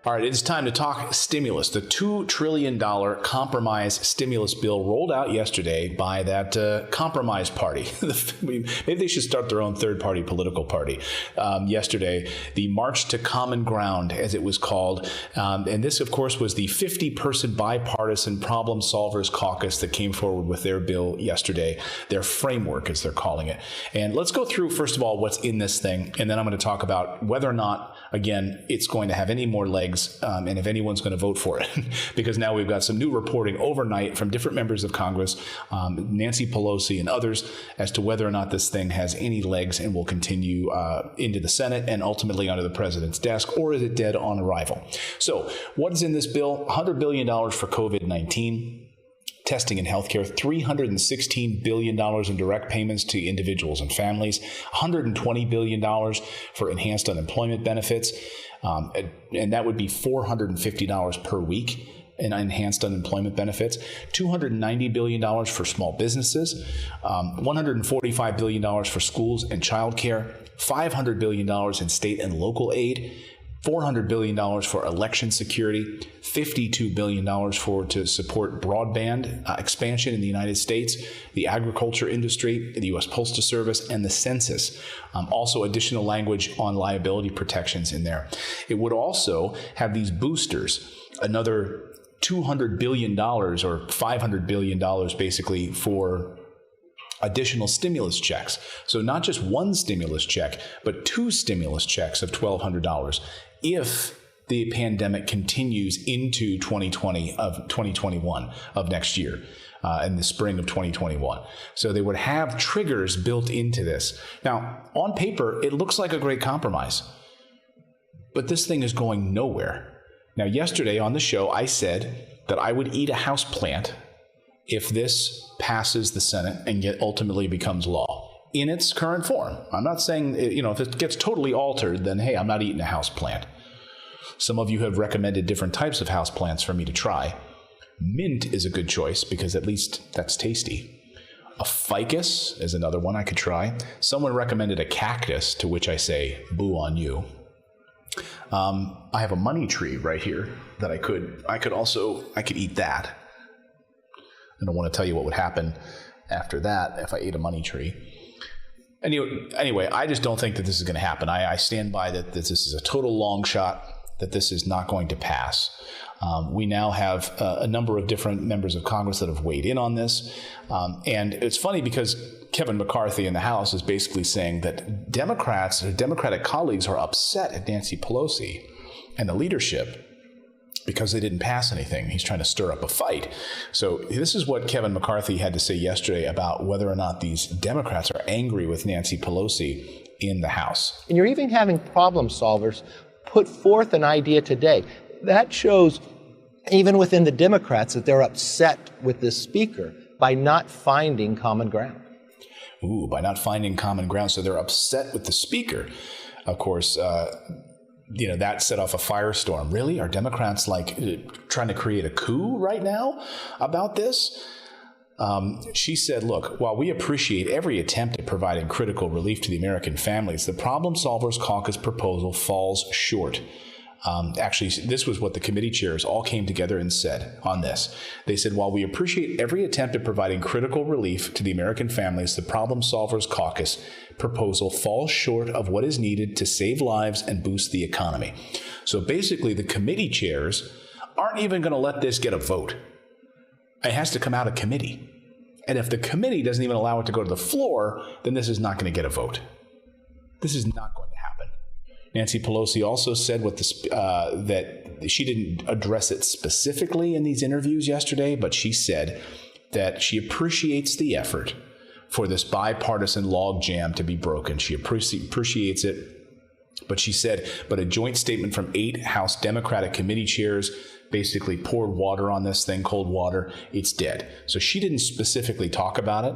All right, it's time to talk stimulus. The $2 trillion compromise stimulus bill rolled out yesterday by that compromise party. Maybe they should start their own third-party political party. Yesterday, the March to Common Ground, as it was called. And this, of course, was the 50-person bipartisan Problem Solvers Caucus that came forward with their bill yesterday, their framework, as they're calling it. And let's go through, first of all, what's in this thing. And then I'm going to talk about whether or not, again, it's going to have any more legs. And if anyone's going to vote for it, because now we've got some new reporting overnight from different members of Congress, Nancy Pelosi and others, as to whether or not this thing has any legs and will continue into the Senate and ultimately onto the president's desk, or is it dead on arrival? So what is in this bill? $100 billion for COVID-19. Testing and healthcare, $316 billion in direct payments to individuals and families, $120 billion for enhanced unemployment benefits, and that would be $450 per week in enhanced unemployment benefits, $290 billion for small businesses, $145 billion for schools and childcare, $500 billion in state and local aid, $400 billion for election security, $52 billion to support broadband expansion in the United States, the agriculture industry, the U.S. Postal Service, and the census. Also additional language on liability protections in there. It would also have these boosters, another $200 billion or $500 billion basically for additional stimulus checks. So not just one stimulus check, but two stimulus checks of $1,200 if the pandemic continues into 2021 of next year, in the spring of 2021. So they would have triggers built into this. Now, on paper, it looks like a great compromise, but this thing is going nowhere. Now, yesterday on the show, I said that I would eat a houseplant if this passes the Senate and ultimately becomes law in its current form. I'm not saying, if it gets totally altered, then hey, I'm not eating a houseplant. Some of you have recommended different types of houseplants for me to try. Mint is a good choice because at least that's tasty. A ficus is another one I could try. Someone recommended a cactus, to which I say, boo on you. I have a money tree right here that I could eat that. I don't want to tell you what would happen after that if I ate a money tree. Anyway, I just don't think that this is going to happen. I stand by that this is a total long shot, that this is not going to pass. We now have a number of different members of Congress that have weighed in on this. And it's funny because Kevin McCarthy in the House is basically saying that Democratic colleagues are upset at Nancy Pelosi and the leadership because they didn't pass anything. He's trying to stir up a fight. So this is what Kevin McCarthy had to say yesterday about whether or not these Democrats are angry with Nancy Pelosi in the House. And you're even having problem solvers put forth an idea today. That shows, even within the Democrats, that they're upset with this speaker by not finding common ground. By not finding common ground. So they're upset with the speaker. Of course, that set off a firestorm. Really? Are Democrats trying to create a coup right now about this? She said, look, while we appreciate every attempt at providing critical relief to the American families, the Problem Solvers Caucus proposal falls short. Actually, this was what the committee chairs all came together and said on this. They said, while we appreciate every attempt at providing critical relief to the American families, the Problem Solvers Caucus proposal falls short of what is needed to save lives and boost the economy. So basically, the committee chairs aren't even going to let this get a vote. It has to come out of committee. And if the committee doesn't even allow it to go to the floor, then this is not going to get a vote. This is not going to happen. Nancy Pelosi also said that she didn't address it specifically in these interviews yesterday, but she said that she appreciates the effort for this bipartisan log jam to be broken. She appreciates it. But she said, but a joint statement from 8 House Democratic committee chairs basically poured water on this thing, cold water. It's dead. So she didn't specifically talk about it.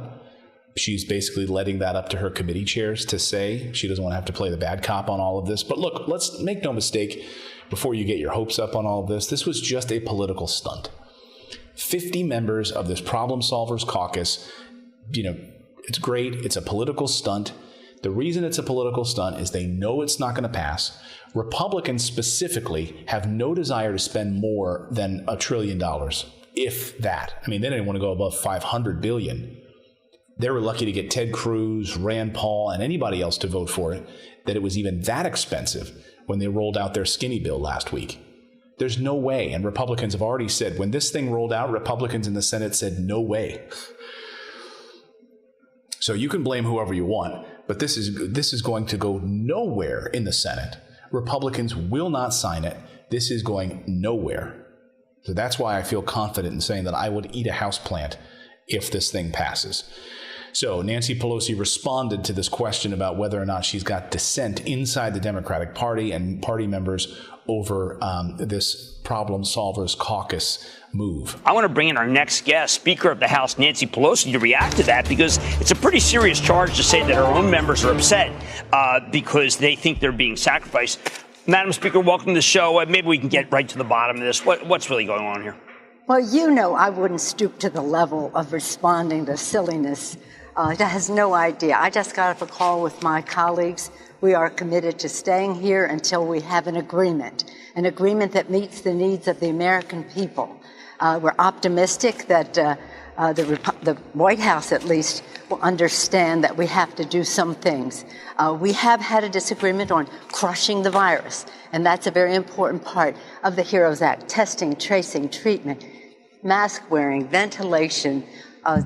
She's basically letting that up to her committee chairs to say. She doesn't want to have to play the bad cop on all of this. But look, let's make no mistake, before you get your hopes up on all of this was just a political stunt. 50 members of this Problem Solvers Caucus, it's great. It's a political stunt. The reason it's a political stunt is they know it's not going to pass. Republicans specifically have no desire to spend more than $1 trillion, if that. I mean, they didn't want to go above $500 billion. They were lucky to get Ted Cruz, Rand Paul, and anybody else to vote for it, that it was even that expensive when they rolled out their skinny bill last week. There's no way. And Republicans have already said, when this thing rolled out, Republicans in the Senate said, no way. So you can blame whoever you want, but this is going to go nowhere in the Senate. Republicans will not sign it. This is going nowhere. So that's why I feel confident in saying that I would eat a houseplant if this thing passes. So Nancy Pelosi responded to this question about whether or not she's got dissent inside the Democratic Party and party members over this Problem Solvers Caucus move. I want to bring in our next guest, Speaker of the House, Nancy Pelosi, to react to that, because it's a pretty serious charge to say that her own members are upset because they think they're being sacrificed. Madam Speaker, welcome to the show. Maybe we can get right to the bottom of this. What's really going on here? Well, you know I wouldn't stoop to the level of responding to silliness. That has no idea. I just got off a call with my colleagues. We are committed to staying here until we have an agreement that meets the needs of the American people. We're optimistic that the White House, at least, will understand that we have to do some things. We have had a disagreement on crushing the virus, and that's a very important part of the HEROES Act: testing, tracing, treatment, mask wearing, ventilation,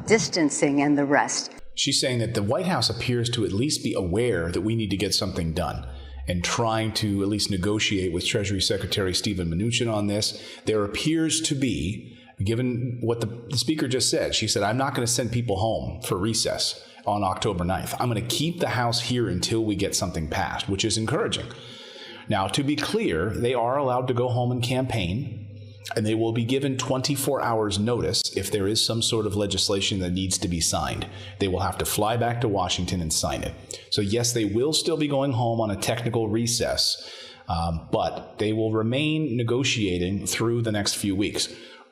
distancing, and the rest. She's saying that the White House appears to at least be aware that we need to get something done and trying to at least negotiate with Treasury Secretary Steven Mnuchin on this. There appears to be, given what the Speaker just said, she said, I'm not going to send people home for recess on October 9th. I'm going to keep the House here until we get something passed, which is encouraging. Now, to be clear, they are allowed to go home and campaign, and they will be given 24 hours notice if there is some sort of legislation that needs to be signed. They will have to fly back to Washington and sign it. So yes, they will still be going home on a technical recess, but they will remain negotiating through the next few weeks.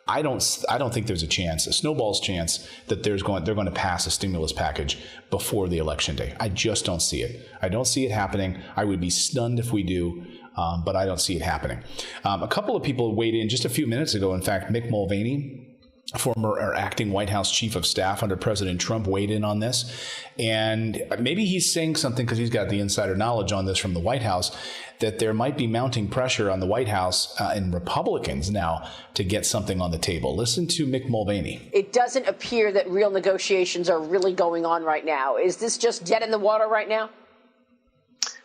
I don't think there's a snowball's chance that they're going to pass a stimulus package before the election day. I just don't see it. I don't see it happening. I would be stunned if we do. But I don't see it happening. A couple of people weighed in just a few minutes ago. In fact, Mick Mulvaney, former or acting White House chief of staff under President Trump, weighed in on this. And maybe he's saying something because he's got the insider knowledge on this from the White House, that there might be mounting pressure on the White House and Republicans now to get something on the table. Listen to Mick Mulvaney. It doesn't appear that real negotiations are really going on right now. Is this just dead in the water right now?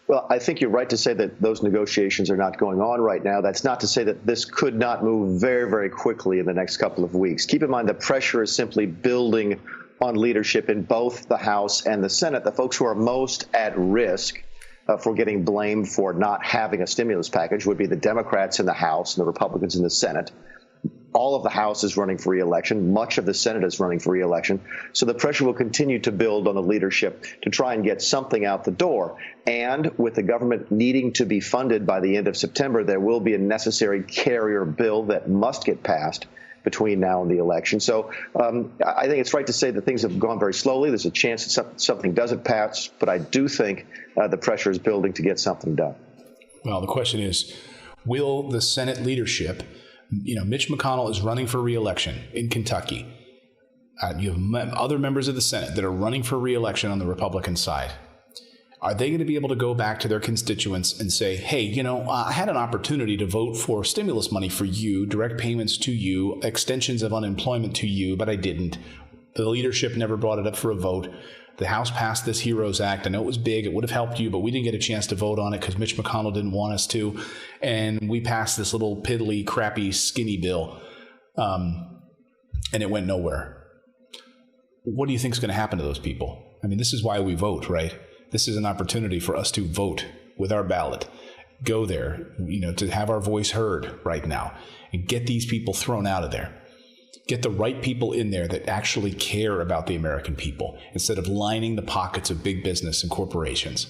Well, I think you're right to say that those negotiations are not going on right now. That's not to say that this could not move very, very quickly in the next couple of weeks. Keep in mind the pressure is simply building on leadership in both the House and the Senate. The folks who are most at risk for getting blamed for not having a stimulus package would be the Democrats in the House and the Republicans in the Senate. All of the House is running for re-election. Much of the Senate is running for re-election. So the pressure will continue to build on the leadership to try and get something out the door. And with the government needing to be funded by the end of September, there will be a necessary carrier bill that must get passed between now and the election. So I think it's right to say that things have gone very slowly. There's a chance that something doesn't pass, but I do think the pressure is building to get something done. Well, the question is, will the Senate leadership, Mitch McConnell is running for re-election in Kentucky. You have other members of the Senate that are running for re-election on the Republican side. Are they going to be able to go back to their constituents and say, hey, I had an opportunity to vote for stimulus money for you, direct payments to you, extensions of unemployment to you, but I didn't. The leadership never brought it up for a vote. The House passed this HEROES Act. I know it was big. It would have helped you, but we didn't get a chance to vote on it because Mitch McConnell didn't want us to. And we passed this little piddly, crappy, skinny bill, and it went nowhere. What do you think is going to happen to those people? I mean, this is why we vote, right? This is an opportunity for us to vote with our ballot. Go there, to have our voice heard right now and get these people thrown out of there. Get the right people in there that actually care about the American people instead of lining the pockets of big business and corporations.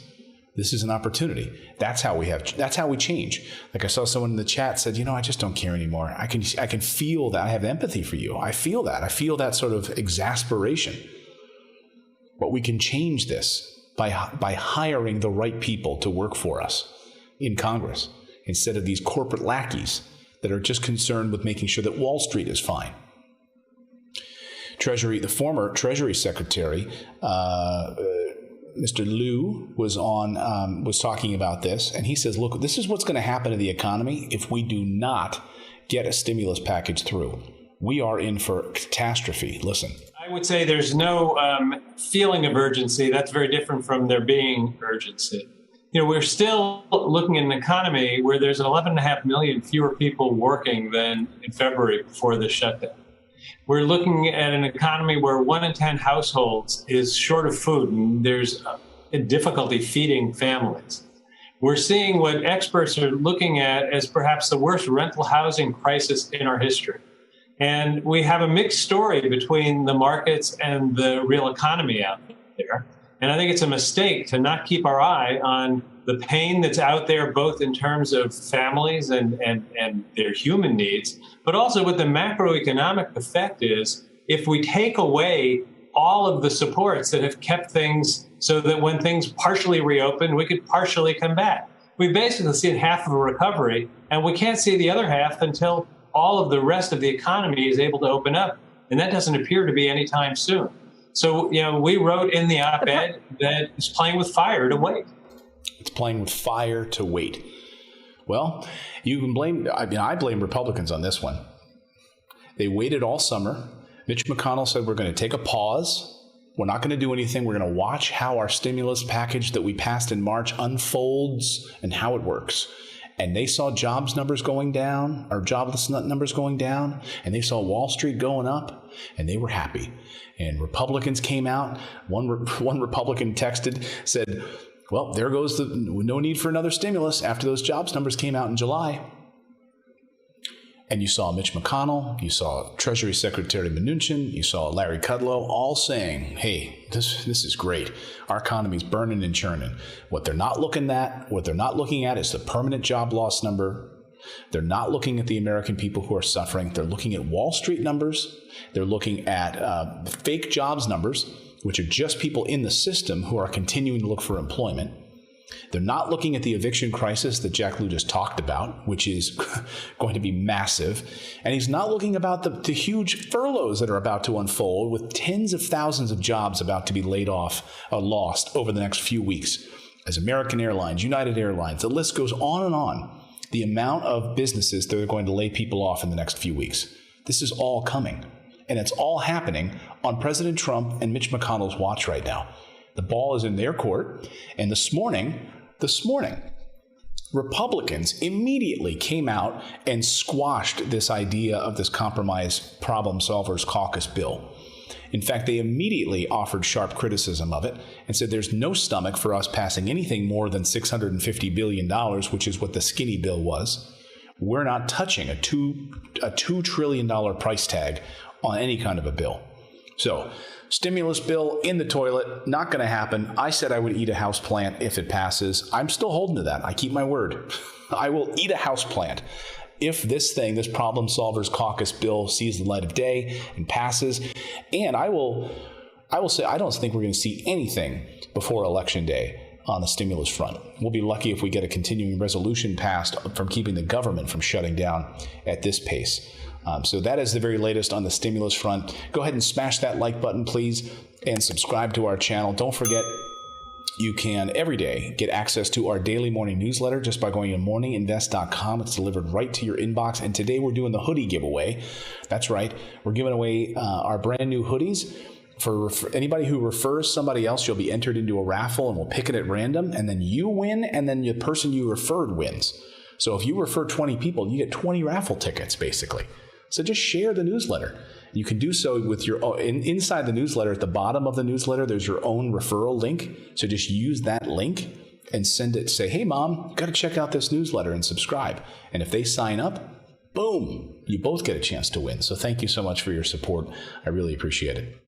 This is an opportunity. That's how we change. Like I saw someone in the chat said, I just don't care anymore. I can feel that. I have empathy for you. I feel that. I feel that sort of exasperation. But we can change this by hiring the right people to work for us in Congress instead of these corporate lackeys that are just concerned with making sure that Wall Street is fine. The former Treasury Secretary, Mr. Liu, was talking about this, and he says, look, this is what's going to happen to the economy if we do not get a stimulus package through. We are in for catastrophe. Listen. I would say there's no feeling of urgency. That's very different from there being urgency. We're still looking at an economy where there's 11.5 million fewer people working than in February before the shutdown. We're looking at an economy where 1 in 10 households is short of food, and there's a difficulty feeding families. We're seeing what experts are looking at as perhaps the worst rental housing crisis in our history. And we have a mixed story between the markets and the real economy out there. And I think it's a mistake to not keep our eye on the pain that's out there, both in terms of families and their human needs, but also what the macroeconomic effect is if we take away all of the supports that have kept things so that when things partially reopen, we could partially come back. We've basically seen half of a recovery, and we can't see the other half until all of the rest of the economy is able to open up. And that doesn't appear to be anytime soon. So, we wrote in the op-ed that it's playing with fire to wait. It's playing with fire to wait. Well, you can blame, I blame Republicans on this one. They waited all summer. Mitch McConnell said, we're going to take a pause. We're not going to do anything. We're going to watch how our stimulus package that we passed in March unfolds and how it works. And they saw jobs numbers going down, or jobless numbers going down, and they saw Wall Street going up, and they were happy. And Republicans came out. One Republican texted, said, well, there goes no need for another stimulus after those jobs numbers came out in July. And you saw Mitch McConnell, you saw Treasury Secretary Mnuchin, you saw Larry Kudlow all saying, hey, this is great. Our economy's burning and churning. What they're not looking at is the permanent job loss number. They're not looking at the American people who are suffering. They're looking at Wall Street numbers. They're looking at fake jobs numbers, which are just people in the system who are continuing to look for employment. They're not looking at the eviction crisis that Jack Lew just talked about, which is going to be massive. And he's not looking about the huge furloughs that are about to unfold, with tens of thousands of jobs about to be laid off or lost over the next few weeks. As American Airlines, United Airlines, the list goes on and on. The amount of businesses that are going to lay people off in the next few weeks. This is all coming. And it's all happening on President Trump and Mitch McConnell's watch right now. The ball is in their court. And this morning, Republicans immediately came out and squashed this idea of this compromise Problem Solvers Caucus bill. In fact, they immediately offered sharp criticism of it and said there's no stomach for us passing anything more than $650 billion, which is what the skinny bill was. We're not touching a $2 trillion price tag on any kind of a bill. So, stimulus bill in the toilet, not going to happen. I said I would eat a houseplant if it passes. I'm still holding to that. I keep my word. I will eat a houseplant if this Problem Solvers Caucus bill sees the light of day and passes. And I will say I don't think we're going to see anything before Election Day on the stimulus front. We'll be lucky if we get a continuing resolution passed from keeping the government from shutting down at this pace. So that is the very latest on the stimulus front. Go ahead and smash that like button, please, and subscribe to our channel. Don't forget, you can every day get access to our daily morning newsletter just by going to morninginvest.com. It's delivered right to your inbox. And today we're doing the hoodie giveaway. That's right. We're giving away our brand new hoodies. For anybody who refers somebody else, you'll be entered into a raffle, and we'll pick it at random. And then you win, and then the person you referred wins. So if you refer 20 people, you get 20 raffle tickets, basically. So just share the newsletter. You can do so with your inside the newsletter. At the bottom of the newsletter, there's your own referral link. So just use that link and send it. Say, hey, Mom, got to check out this newsletter and subscribe. And if they sign up, boom, you both get a chance to win. So thank you so much for your support. I really appreciate it.